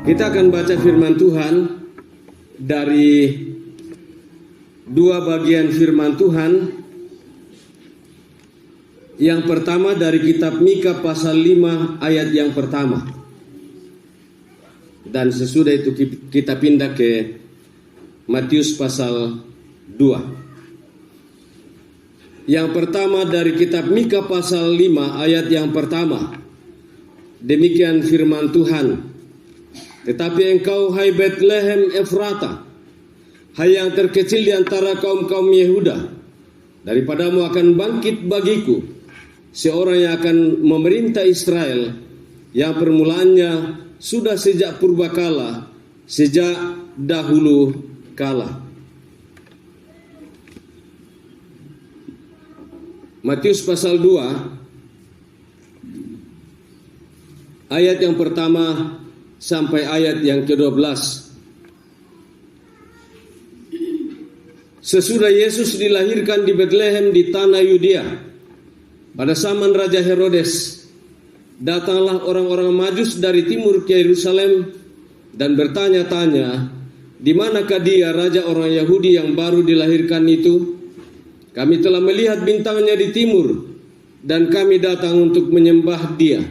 Kita akan baca firman Tuhan dari dua bagian firman Tuhan. Yang pertama dari kitab Mika pasal 5 ayat yang pertama. Dan sesudah itu kita pindah ke Matius pasal 2. Yang pertama dari kitab Mika pasal 5 ayat yang pertama. Demikian firman Tuhan. Tetapi engkau, hai Betlehem Efrata, hai yang terkecil di antara kaum-kaum Yehuda, daripadamu akan bangkit bagiku seorang yang akan memerintah Israel, yang permulaannya sudah sejak purbakala, sejak dahulu kala. Matius pasal 2 ayat yang pertama sampai ayat yang ke-12. Sesudah Yesus dilahirkan di Betlehem di tanah Yudea, pada zaman Raja Herodes, datanglah orang-orang Majus dari timur ke Yerusalem dan bertanya-tanya, di manakah dia, raja orang Yahudi yang baru dilahirkan itu? Kami telah melihat bintangnya di timur dan kami datang untuk menyembah dia.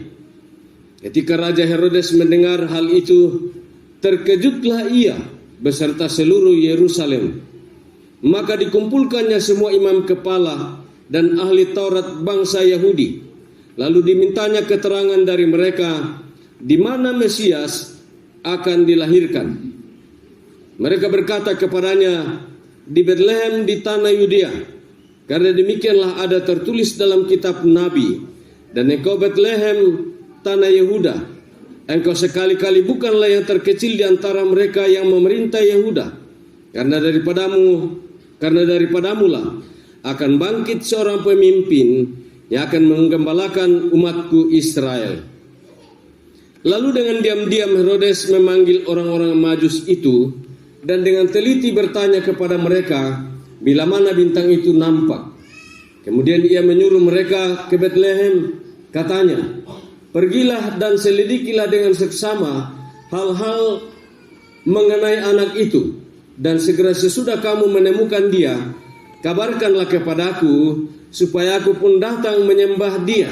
Ketika Raja Herodes mendengar hal itu, terkejutlah ia beserta seluruh Yerusalem. Maka dikumpulkannya semua imam kepala dan ahli Taurat bangsa Yahudi. Lalu dimintanya keterangan dari mereka di mana Mesias akan dilahirkan. Mereka berkata kepadanya, di Betlehem di tanah Yudea, karena demikianlah ada tertulis dalam kitab Nabi. Dan engkau Betlehem tanah Yehuda, engkau sekali-kali bukanlah yang terkecil di antara mereka yang memerintah Yehuda, karena daripadamulah akan bangkit seorang pemimpin yang akan menggembalakan umatku Israel. Lalu dengan diam-diam Herodes memanggil orang-orang Majus itu dan dengan teliti bertanya kepada mereka bila mana bintang itu nampak. Kemudian ia menyuruh mereka ke Betlehem, katanya, pergilah dan selidikilah dengan seksama hal-hal mengenai anak itu, dan segera sesudah kamu menemukan dia, kabarkanlah kepadaku supaya aku pun datang menyembah dia.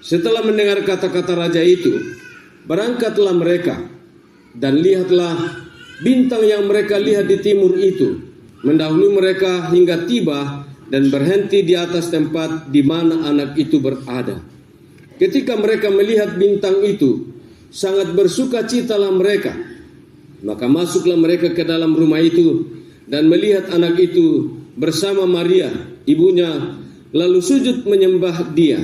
Setelah mendengar kata-kata raja itu, berangkatlah mereka, dan lihatlah bintang yang mereka lihat di timur itu mendahului mereka hingga tiba dan berhenti di atas tempat di mana anak itu berada. Ketika mereka melihat bintang itu, sangat bersukacitalah mereka. Maka masuklah mereka ke dalam rumah itu dan melihat anak itu bersama Maria, ibunya, lalu sujud menyembah dia.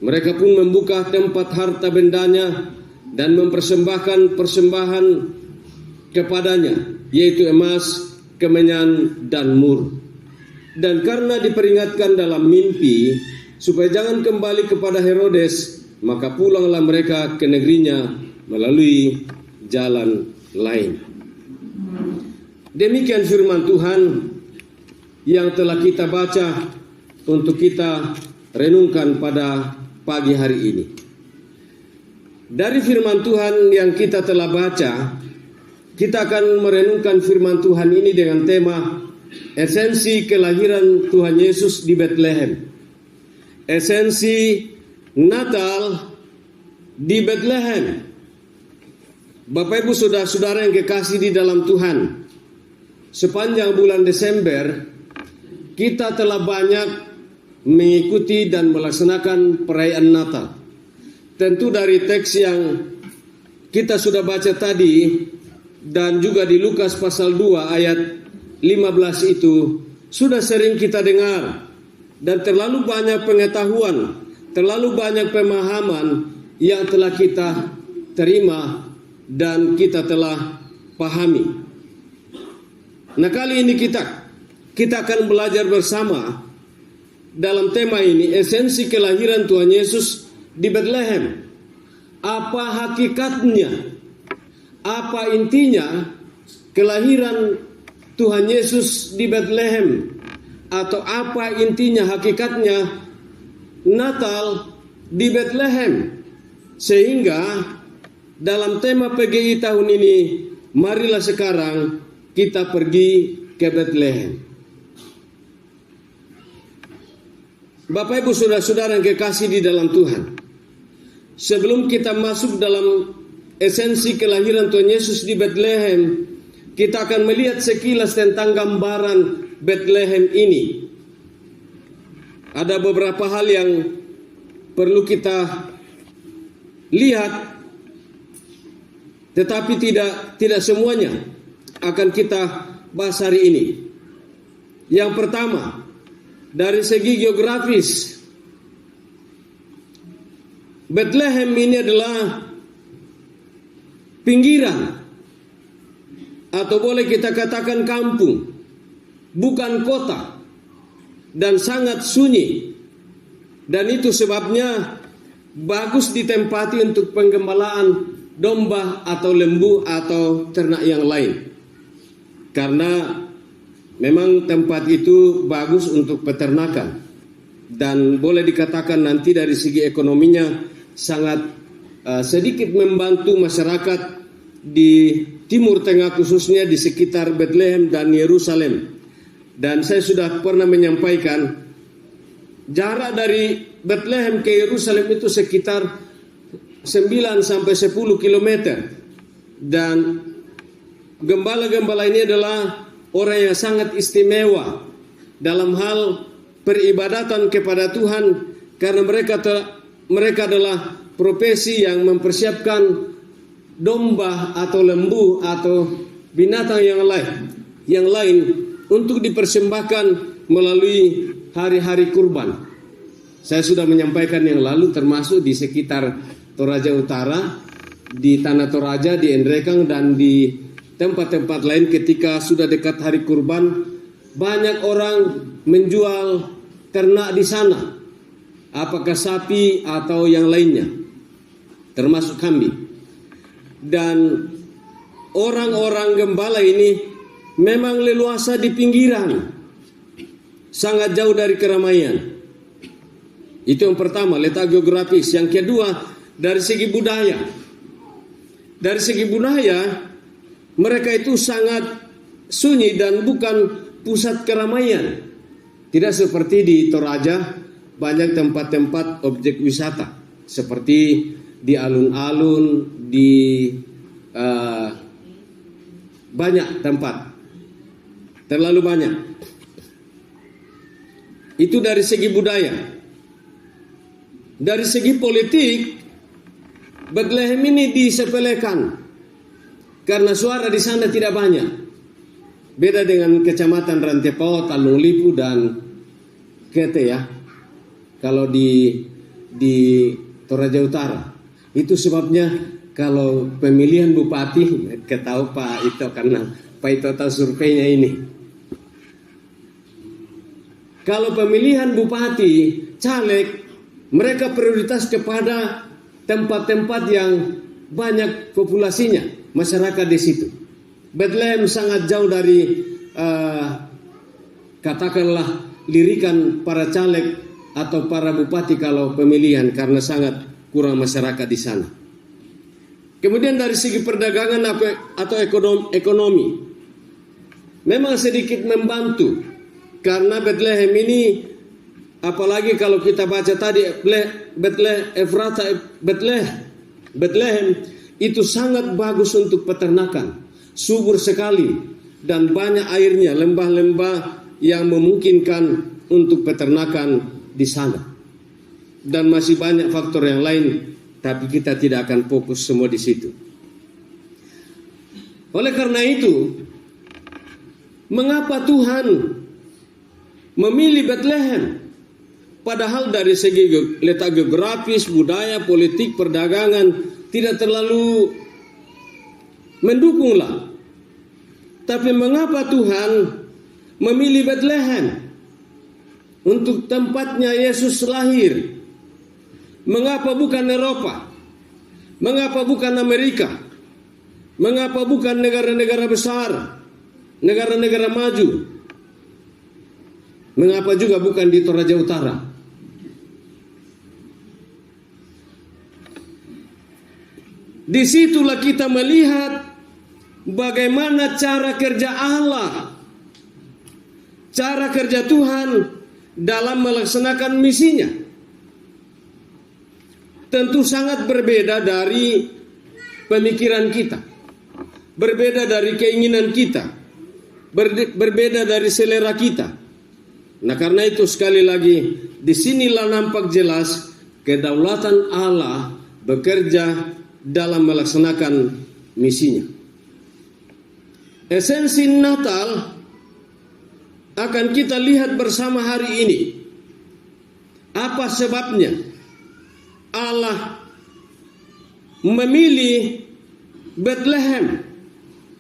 Mereka pun membuka tempat harta bendanya dan mempersembahkan persembahan kepadanya, yaitu emas, kemenyan, dan mur. Dan karena diperingatkan dalam mimpi supaya jangan kembali kepada Herodes, maka pulanglah mereka ke negerinya melalui jalan lain. Demikian firman Tuhan yang telah kita baca untuk kita renungkan pada pagi hari ini. Dari firman Tuhan yang kita telah baca, kita akan merenungkan firman Tuhan ini dengan tema esensi kelahiran Tuhan Yesus di Betlehem. Esensi Natal di Betlehem. Bapak Ibu saudara-saudara yang kekasih di dalam Tuhan, sepanjang bulan Desember kita telah banyak mengikuti dan melaksanakan perayaan Natal. Tentu dari teks yang kita sudah baca tadi dan juga di Lukas pasal 2 ayat 15 itu sudah sering kita dengar, dan terlalu banyak pengetahuan, terlalu banyak pemahaman yang telah kita terima dan kita telah pahami. Nah, kali ini kita akan belajar bersama dalam tema ini, esensi kelahiran Tuhan Yesus di Betlehem. Apa hakikatnya? Apa intinya kelahiran Tuhan Yesus di Betlehem? Atau apa intinya, hakikatnya Natal di Betlehem? Sehingga dalam tema PGI tahun ini, marilah sekarang kita pergi ke Bethlehem. Bapak Ibu saudara-saudara yang kekasih di dalam Tuhan, sebelum kita masuk dalam esensi kelahiran Tuhan Yesus di Bethlehem, kita akan melihat sekilas tentang gambaran Bethlehem ini. Ada beberapa hal yang perlu kita lihat, tetapi tidak semuanya akan kita bahas hari ini. Yang pertama, dari segi geografis, Bethlehem ini adalah pinggiran, atau boleh kita katakan kampung, bukan kota, dan sangat sunyi. Dan itu sebabnya bagus ditempati untuk penggembalaan domba atau lembu atau ternak yang lain. Karena memang tempat itu bagus untuk peternakan. Dan boleh dikatakan nanti dari segi ekonominya sangat sedikit membantu masyarakat di Timur Tengah, khususnya di sekitar Bethlehem dan Yerusalem. Dan saya sudah pernah menyampaikan, jarak dari Bethlehem ke Yerusalem itu sekitar 9 sampai 10 km. Dan gembala-gembala ini adalah orang yang sangat istimewa dalam hal peribadatan kepada Tuhan, karena mereka adalah profesi yang mempersiapkan domba atau lembu atau binatang yang lain untuk dipersembahkan melalui hari-hari kurban. Saya sudah menyampaikan yang lalu, termasuk di sekitar Toraja Utara, di Tanah Toraja, di Endrekang, dan di tempat-tempat lain. Ketika sudah dekat hari kurban, banyak orang menjual ternak di sana, apakah sapi atau yang lainnya, termasuk kambing. Dan orang-orang gembala ini memang leluasa di pinggiran, sangat jauh dari keramaian. Itu yang pertama, letak geografis. Yang kedua, dari segi budaya. Dari segi budaya, mereka itu sangat sunyi dan bukan pusat keramaian. Tidak seperti di Toraja, banyak tempat-tempat objek wisata, seperti di alun-alun, di banyak tempat, terlalu banyak. Itu dari segi budaya. Dari segi politik, Bethlehem ini disepelekan karena suara di sana tidak banyak. Beda dengan kecamatan Rantepao, Tanjung Lipu, dan Kete ya. Kalau di Toraja Utara, itu sebabnya kalau pemilihan bupati, ketahu Pak Ito, karena Pak Ito tahu surveinya ini. Kalau pemilihan bupati, caleg, mereka prioritas kepada tempat-tempat yang banyak populasinya, masyarakat di situ. Bethlehem sangat jauh dari katakanlah lirikan para caleg atau para bupati kalau pemilihan, karena sangat kurang masyarakat di sana. Kemudian dari segi perdagangan atau ekonomi, memang sedikit membantu, karena Bethlehem ini, apalagi kalau kita baca tadi Bethlehem itu sangat bagus untuk peternakan, subur sekali dan banyak airnya, lembah-lembah yang memungkinkan untuk peternakan di sana. Dan masih banyak faktor yang lain, tapi kita tidak akan fokus semua di situ. Oleh karena itu, mengapa Tuhan memilih Bethlehem? Padahal dari segi letak geografis, budaya, politik, perdagangan tidak terlalu mendukunglah. Tapi mengapa Tuhan memilih Bethlehem untuk tempatnya Yesus lahir? Mengapa bukan Eropa? Mengapa bukan Amerika? Mengapa bukan negara-negara besar, negara-negara maju? Mengapa juga bukan di Toraja Utara? Disitulah kita melihat bagaimana cara kerja Allah, cara kerja Tuhan dalam melaksanakan misinya. Tentu sangat berbeda dari pemikiran kita, berbeda dari keinginan kita, berbeda dari selera kita. Nah, karena itu sekali lagi disinilah nampak jelas kedaulatan Allah bekerja dalam melaksanakan misinya. Esensi Natal akan kita lihat bersama hari ini. Apa sebabnya Allah memilih Bethlehem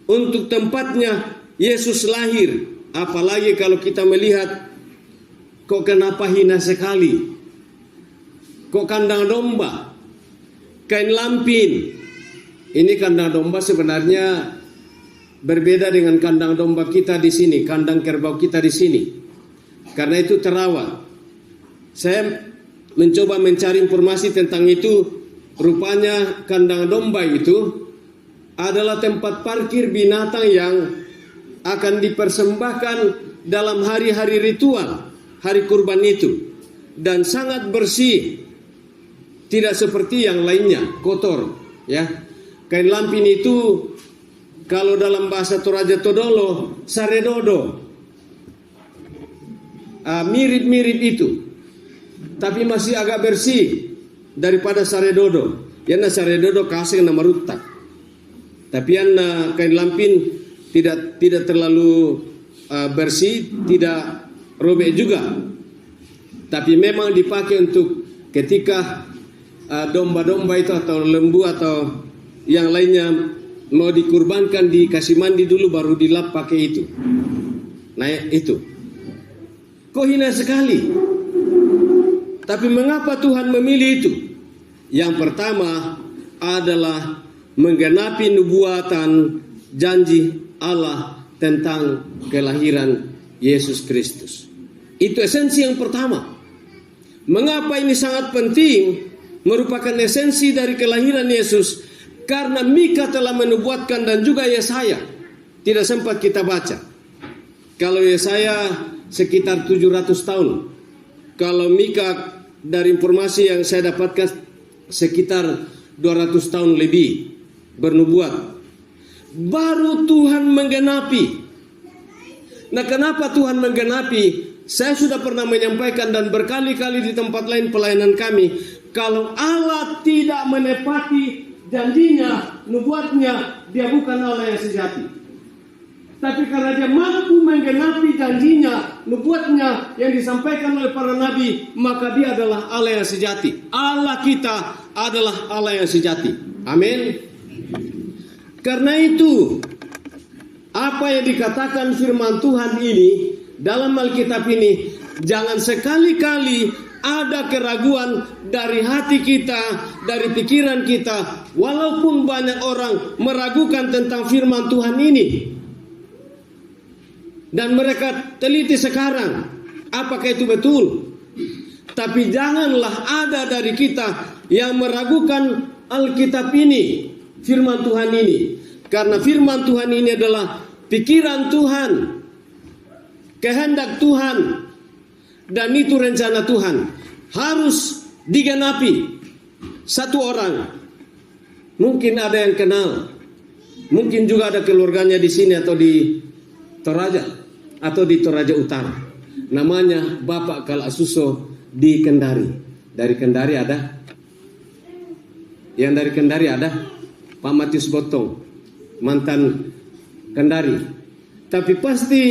untuk tempatnya Yesus lahir? Apalagi kalau kita melihat, kok kenapa hina sekali? Kok kandang domba? Kain lampin. Ini kandang domba sebenarnya berbeda dengan kandang domba kita di sini, kandang kerbau kita di sini. Karena itu terawat. Saya mencoba mencari informasi tentang itu. Rupanya kandang domba itu adalah tempat parkir binatang yang akan dipersembahkan dalam hari-hari ritual, hari kurban itu. Dan sangat bersih. Tidak seperti yang lainnya, kotor, ya. Kain lampin itu kalau dalam bahasa Toraja Todolo, saredodo. Mirip-mirip itu. Tapi masih agak bersih daripada saredodo. Yana saredodo kasih nama rutak. Tapi yana kain lampin tidak terlalu bersih, tidak robek juga. Tapi memang dipakai untuk ketika domba-domba itu atau lembu atau yang lainnya mau dikurbankan, dikasih mandi dulu baru dilap pakai itu. Nah itu. Kok hina sekali. Tapi mengapa Tuhan memilih itu? Yang pertama adalah menggenapi nubuatan janji Allah tentang kelahiran Yesus Kristus. Itu esensi yang pertama. Mengapa ini sangat penting? Merupakan esensi dari kelahiran Yesus. Karena Mika telah menubuatkan dan juga Yesaya. Tidak sempat kita baca. Kalau Yesaya sekitar 700 tahun. Kalau Mika dari informasi yang saya dapatkan sekitar 200 tahun lebih bernubuat. Baru Tuhan menggenapi. Nah, kenapa Tuhan menggenapi? Saya sudah pernah menyampaikan dan berkali-kali di tempat lain pelayanan kami. Kalau Allah tidak menepati janjinya, nubuatnya, dia bukan Allah yang sejati. Tapi karena dia mampu menggenapi janjinya, nubuatnya yang disampaikan oleh para nabi, maka dia adalah Allah yang sejati. Allah kita adalah Allah yang sejati. Amin. Karena itu, apa yang dikatakan firman Tuhan ini dalam Alkitab ini, jangan sekali-kali ada keraguan dari hati kita, dari pikiran kita. Walaupun banyak orang meragukan tentang firman Tuhan ini. Dan mereka teliti sekarang. Apakah itu betul? Tapi janganlah ada dari kita yang meragukan Alkitab ini. Firman Tuhan ini. Karena firman Tuhan ini adalah pikiran Tuhan. Kehendak Tuhan. Dan itu rencana Tuhan. Harus digenapi. Satu orang. Mungkin ada yang kenal. Mungkin juga ada keluarganya di sini atau di Toraja. Atau di Toraja Utara. Namanya Bapak Kalasuso di Kendari. Dari Kendari ada. Yang dari Kendari ada Pak Matius Botong. Mantan Kendari. Tapi pasti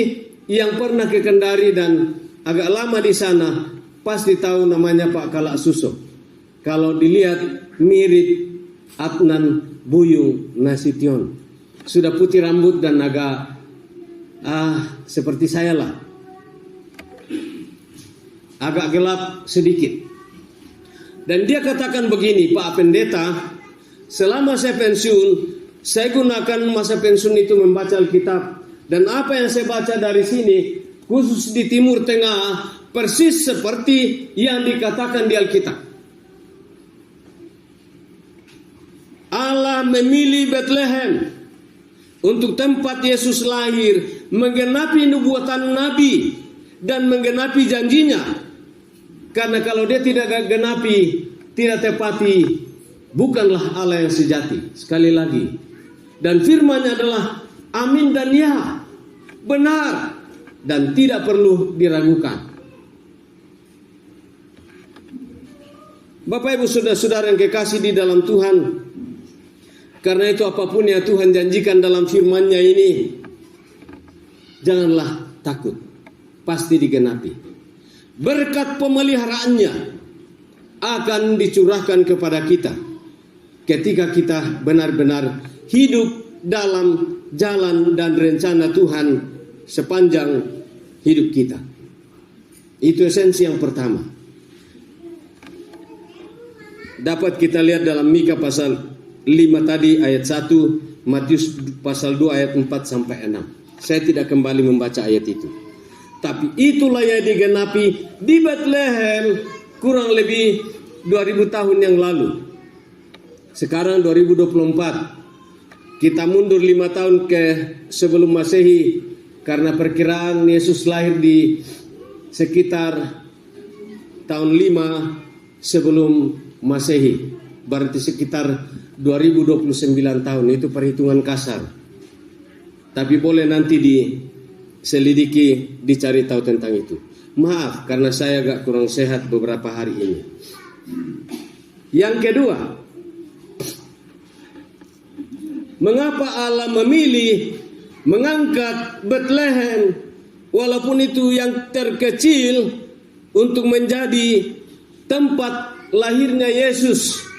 yang pernah ke Kendari dan agak lama di sana pasti tahu namanya Pak Kalasuso. Kalau dilihat mirip Adnan Buyung Nasution. Sudah putih rambut dan agak seperti saya lah. Agak gelap sedikit. Dan dia katakan begini, Pak Pendeta, selama saya pensiun, saya gunakan masa pensiun itu membaca Alkitab. Dan apa yang saya baca dari sini, khusus di Timur Tengah, persis seperti yang dikatakan di Alkitab. Allah Allah memilih Bethlehem untuk tempat Yesus lahir, menggenapi nubuatan Nabi dan menggenapi janjinya. Karena kalau dia tidak genapi, tidak tepati, bukanlah Allah yang sejati. Sekali lagi, dan firman-Nya adalah amin dan ya, benar dan tidak perlu diragukan. Bapak Ibu saudara-saudara yang kekasih di dalam Tuhan, karena itu apapun yang Tuhan janjikan dalam firman-Nya ini, janganlah takut, pasti digenapi. Berkat pemeliharaannya akan dicurahkan kepada kita ketika kita benar-benar hidup dalam jalan dan rencana Tuhan sepanjang hidup kita. Itu esensi yang pertama. Dapat kita lihat dalam Mika pasal 5 tadi ayat 1, Matius pasal 2 ayat 4 sampai 6. Saya tidak kembali membaca ayat itu. Tapi itulah yang digenapi di Bethlehem kurang lebih 2000 tahun yang lalu. Sekarang 2024. Kita mundur 5 tahun ke sebelum Masehi, karena perkiraan Yesus lahir di sekitar tahun 5 sebelum Masehi. Berarti sekitar 2029 tahun, itu perhitungan kasar. Tapi boleh nanti diselidiki, dicari tahu tentang itu. Maaf karena saya agak kurang sehat beberapa hari ini. Yang kedua, mengapa Allah memilih mengangkat Bethlehem walaupun itu yang terkecil untuk menjadi tempat lahirnya Yesus?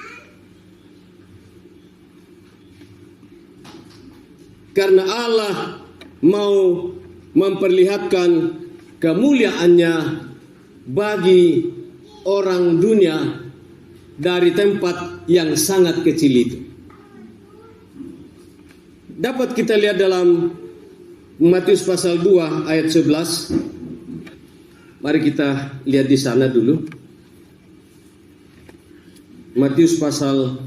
Karena Allah mau memperlihatkan kemuliaannya bagi orang dunia dari tempat yang sangat kecil itu. Dapat kita lihat dalam Matius pasal 2 ayat 11. Mari kita lihat di sana dulu. Matius pasal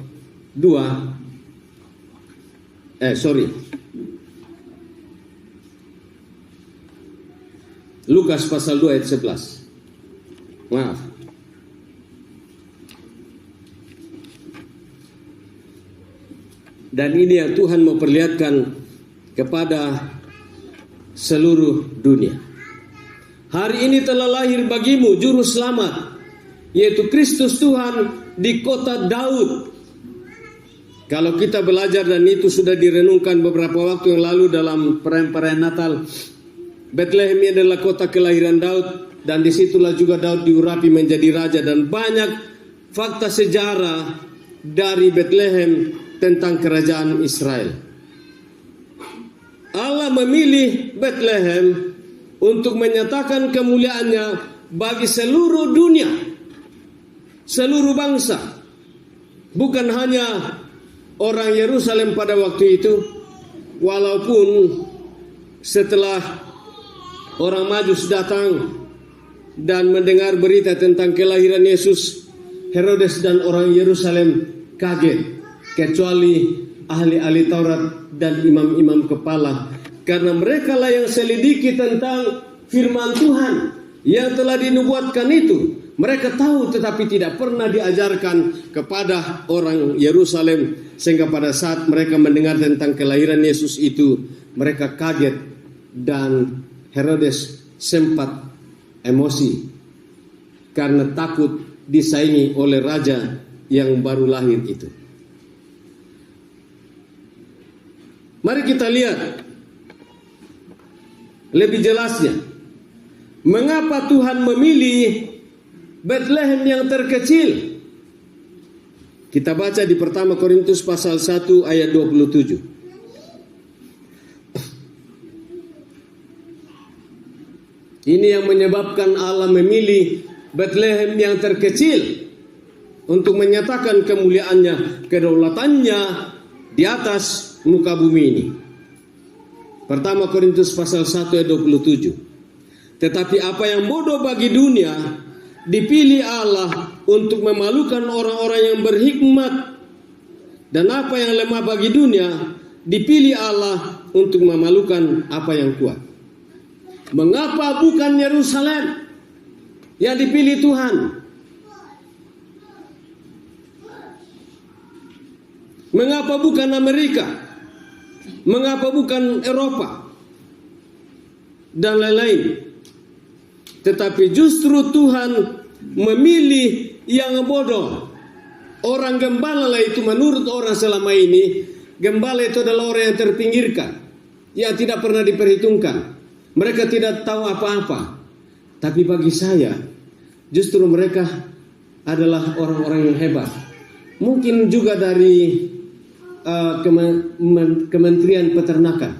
2 Lukas pasal 2 ayat 11. Maaf. Dan ini yang Tuhan mau perlihatkan kepada seluruh dunia. Hari ini telah lahir bagimu juru selamat, yaitu Kristus Tuhan di kota Daud. Kalau kita belajar, dan itu sudah direnungkan beberapa waktu yang lalu dalam perayaan Natal, Bethlehem ini adalah kota kelahiran Daud, dan disitulah juga Daud diurapi menjadi raja. Dan banyak fakta sejarah dari Bethlehem tentang kerajaan Israel. Allah memilih Bethlehem untuk menyatakan kemuliaannya bagi seluruh dunia, seluruh bangsa. Bukan hanya orang Yerusalem pada waktu itu, walaupun setelah orang Majus datang dan mendengar berita tentang kelahiran Yesus, Herodes dan orang Yerusalem kaget, kecuali ahli-ahli Taurat dan imam-imam kepala, karena mereka lah yang selidiki tentang firman Tuhan yang telah dinubuatkan itu. Mereka tahu tetapi tidak pernah diajarkan kepada orang Yerusalem, sehingga pada saat mereka mendengar tentang kelahiran Yesus itu, mereka kaget dan Herodes sempat emosi karena takut disaingi oleh raja yang baru lahir itu. Mari kita lihat lebih jelasnya. Mengapa Tuhan memilih Bethlehem yang terkecil? Kita baca di pertama Korintus pasal 1 ayat 27. Ini yang menyebabkan Allah memilih Bethlehem yang terkecil untuk menyatakan kemuliaannya, kedaulatannya di atas muka bumi ini. Pertama Korintus pasal 1 ayat 27. Tetapi apa yang bodoh bagi dunia dipilih Allah untuk memalukan orang-orang yang berhikmat, dan apa yang lemah bagi dunia dipilih Allah untuk memalukan apa yang kuat. Mengapa bukan Yerusalem yang dipilih Tuhan? Mengapa bukan Amerika? Mengapa bukan Eropa? Dan lain-lain. Tetapi justru Tuhan memilih yang bodoh. Orang gembala lah itu, menurut orang selama ini, gembala itu adalah orang yang terpinggirkan, yang tidak pernah diperhitungkan. Mereka tidak tahu apa-apa. Tapi bagi saya, justru mereka adalah orang-orang yang hebat. Mungkin juga dari Kementerian Peternakan.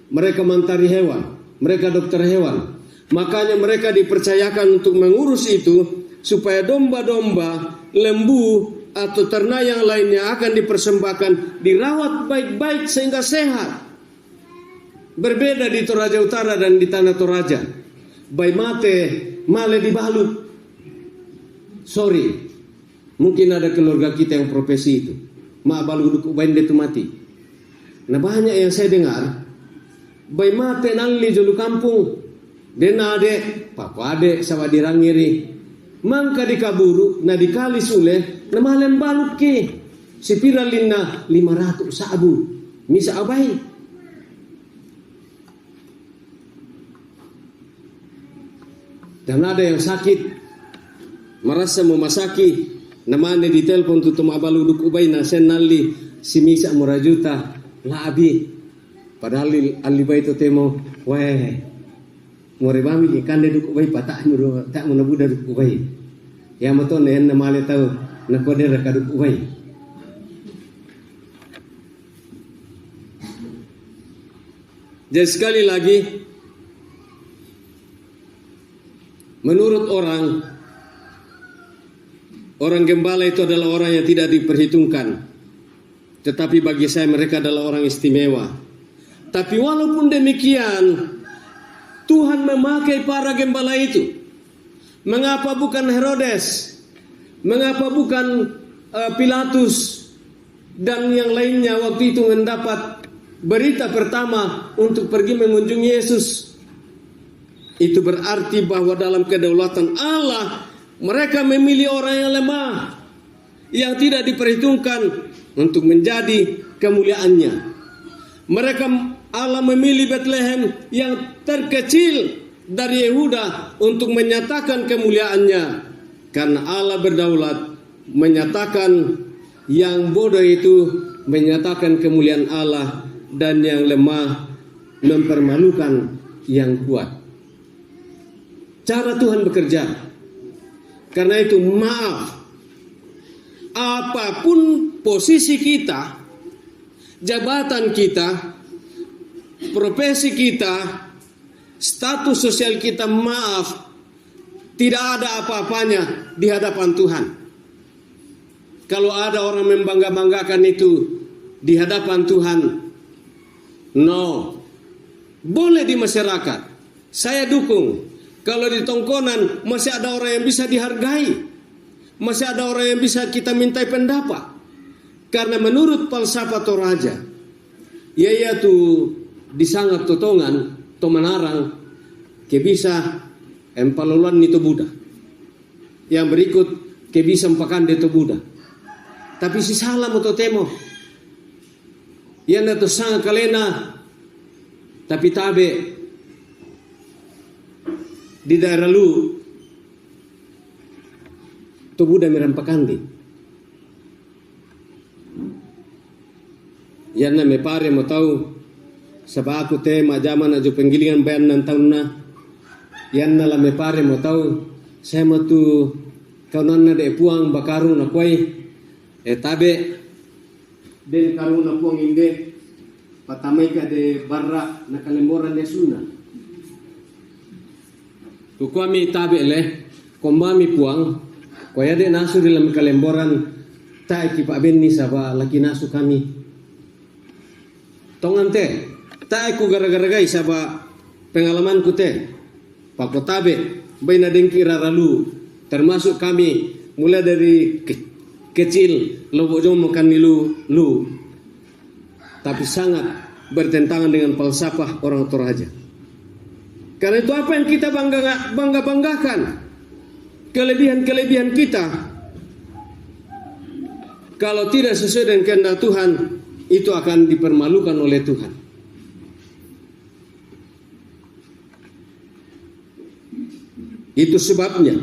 Mereka mentari hewan, mereka dokter hewan. Makanya mereka dipercayakan untuk mengurus itu, supaya domba-domba, lembu, atau ternak yang lainnya akan dipersembahkan, dirawat baik-baik sehingga sehat. Berbeda di Toraja Utara dan di Tanah Toraja. Bayi mate, male dibalut. Sorry, mungkin ada keluarga kita yang profesi itu. Ma balu duduk bayi itu mati. Nah banyak yang saya dengar, bayi mate nali jolu kampung. Dena ade, papa ade, sama dirangiri. Mangka dikaburu, na dikali sule, na malem baluk ke. Sepiralin na 500 sabu. Misa abai. Dan ada yang sakit, merasa memasaki, namanya ditelepon tuh mabalu duk ubay na senali si misa murajuta labi. Padahal alibay to temo, weh, morebami ikan duk ubay patah muro tak menabuda duk ubay. Ya maton nen namale tahu na kode rakaduk ubay. Jadi sekali lagi, menurut orang gembala itu adalah orang yang tidak diperhitungkan. Tetapi bagi saya mereka adalah orang istimewa. Tapi walaupun demikian, Tuhan memakai para gembala itu. Mengapa bukan Herodes? Mengapa bukan Pilatus dan yang lainnya waktu itu mendapat berita pertama untuk pergi mengunjungi Yesus? Itu berarti bahwa dalam kedaulatan Allah, mereka memilih orang yang lemah, yang tidak diperhitungkan untuk menjadi kemuliaannya. Mereka, Allah memilih Bethlehem yang terkecil dari Yehuda untuk menyatakan kemuliaannya. Karena Allah berdaulat, menyatakan yang bodoh itu menyatakan kemuliaan Allah, dan yang lemah mempermalukan yang kuat. Cara Tuhan bekerja. Karena itu maaf, apapun posisi kita, jabatan kita, profesi kita, status sosial kita, maaf, tidak ada apa-apanya di hadapan Tuhan. Kalau ada orang membangga-banggakan itu di hadapan Tuhan, no. Boleh di masyarakat, saya dukung. Kalau di tongkonan masih ada orang yang bisa dihargai, masih ada orang yang bisa kita mintai pendapat. Karena menurut falsafah Toraja, yaitu disangat totongan, tomanarang, kebisa empaloluan itu Buddha. Yang berikut kebisa empakan itu Buddha. Tapi si salah moto temo. Yang itu sangat kalena, tapi tabe di daerah lu to Buddha mirampakandi. Yan na me pare mo tahu sa aku te majaman ajo penggilingan bayan ng taon na. Yan na la me pare mo tahu saya mo tu kaunan na de puang bakarung na kway tabe den karung na puang inde patamay ka de barra na kalemboran de suna. Kukwami tabi le, kombami puang, kaya de nasu dalam kalemboran, tak kipak beni saba laki nasu kami. Tongan te, tak aku gara-gara gai saba pengalaman ku te, pako tabe, bayi nadengki raralu, termasuk kami mulai dari kecil, lobo jomo kan lu, tapi sangat bertentangan dengan falsafah orang Toraja. Karena itu apa yang kita banggakan, kelebihan kita, kalau tidak sesuai dengan kehendak Tuhan, itu akan dipermalukan oleh Tuhan. Itu sebabnya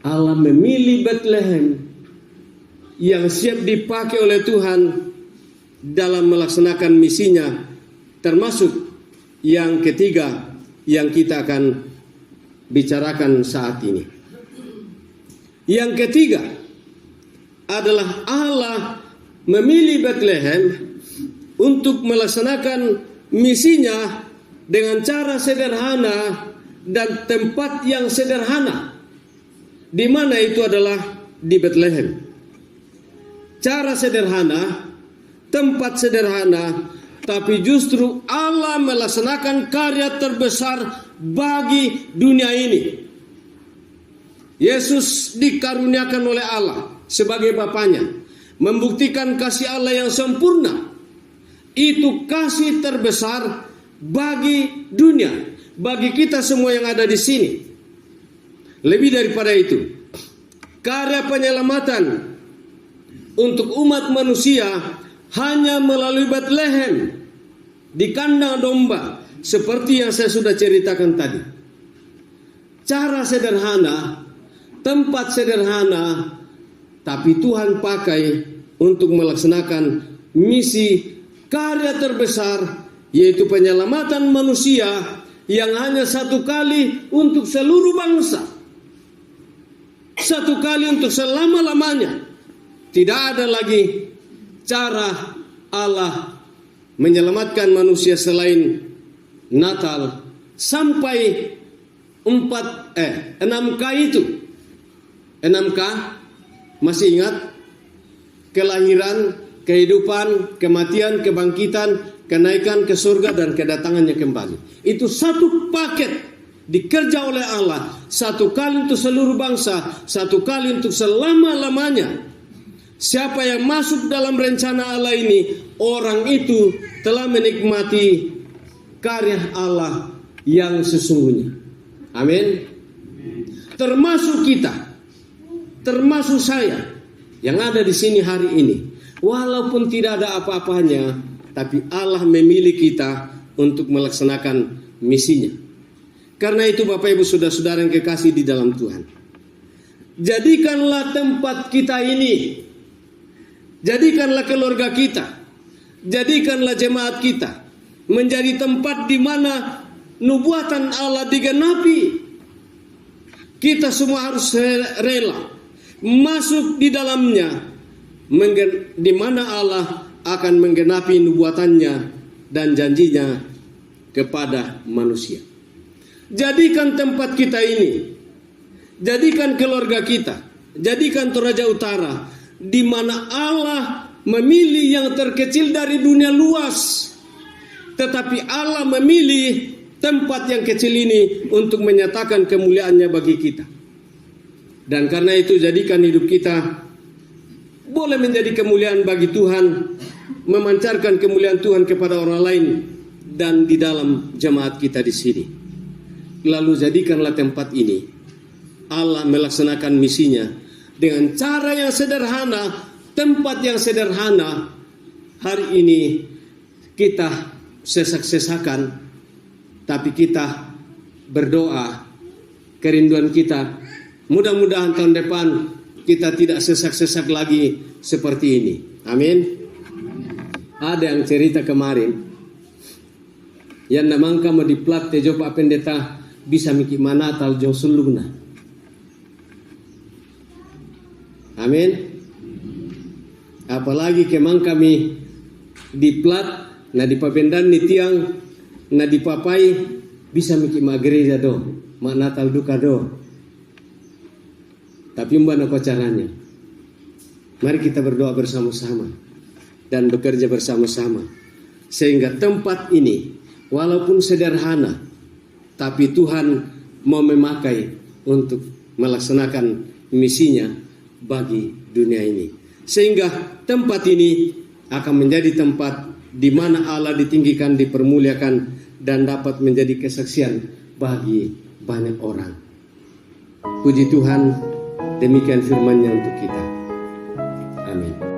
Allah memilih Bethlehem yang siap dipakai oleh Tuhan dalam melaksanakan misinya, termasuk yang ketiga yang kita akan bicarakan saat ini. Yang ketiga adalah Allah memilih Bethlehem untuk melaksanakan misinya dengan cara sederhana dan tempat yang sederhana, di mana itu adalah di Bethlehem. Cara sederhana, tempat sederhana, tapi justru Allah melaksanakan karya terbesar bagi dunia ini. Yesus dikaruniakan oleh Allah sebagai Bapanya, membuktikan kasih Allah yang sempurna. Itu kasih terbesar bagi dunia, bagi kita semua yang ada di sini. Lebih daripada itu, karya penyelamatan untuk umat manusia hanya melalui Bethlehem di kandang domba, seperti yang saya sudah ceritakan tadi. Cara sederhana, tempat sederhana, tapi Tuhan pakai untuk melaksanakan misi karya terbesar, yaitu penyelamatan manusia yang hanya satu kali untuk seluruh bangsa, satu kali untuk selama-lamanya. Tidak ada lagi cara Allah menyelamatkan manusia selain Natal sampai 6K itu. 6K masih ingat? Kelahiran, kehidupan, kematian, kebangkitan, kenaikan ke surga, dan kedatangannya kembali. Itu satu paket dikerja oleh Allah, satu kali untuk seluruh bangsa, satu kali untuk selama-lamanya. Siapa yang masuk dalam rencana Allah ini, orang itu telah menikmati karya Allah yang sesungguhnya. Amin. Termasuk kita, termasuk saya yang ada di sini hari ini. Walaupun tidak ada apa-apanya, tapi Allah memilih kita untuk melaksanakan misinya. Karena itu Bapak Ibu Saudara-saudara yang kekasih di dalam Tuhan, jadikanlah tempat kita ini, jadikanlah keluarga kita, jadikanlah jemaat kita menjadi tempat di mana nubuatan Allah digenapi. Kita semua harus rela masuk di dalamnya, di mana Allah akan menggenapi nubuatannya dan janjinya kepada manusia. Jadikan tempat kita ini, jadikan keluarga kita, jadikan Toraja Utara, di mana Allah memilih yang terkecil dari dunia luas, tetapi Allah memilih tempat yang kecil ini untuk menyatakan kemuliaannya bagi kita. Dan karena itu jadikan hidup kita boleh menjadi kemuliaan bagi Tuhan, memancarkan kemuliaan Tuhan kepada orang lain dan di dalam jemaat kita di sini. Lalu jadikanlah tempat ini Allah melaksanakan misinya dengan cara yang sederhana, tempat yang sederhana. Hari ini kita sesak-sesakan, tapi kita berdoa, kerinduan kita, mudah-mudahan tahun depan kita tidak sesak-sesak lagi seperti ini. Amin. Ada yang cerita kemarin, yang namang kamu di plat tejo Pak Pendeta bisa mikir mana tal jauh sulungna. Amin. Apalagi kemang kami di plat, na di papendan ni tiang, na di papai bisa mikir ma gereja do, ma Natal duka do. Tapi mbak apa caranya? Mari kita berdoa bersama-sama dan bekerja bersama-sama, sehingga tempat ini walaupun sederhana, tapi Tuhan mau memakai untuk melaksanakan misinya bagi dunia ini. Sehingga tempat ini akan menjadi tempat di mana Allah ditinggikan, dipermuliakan, dan dapat menjadi kesaksian bagi banyak orang. Puji Tuhan, demikian firman-Nya untuk kita. Amin.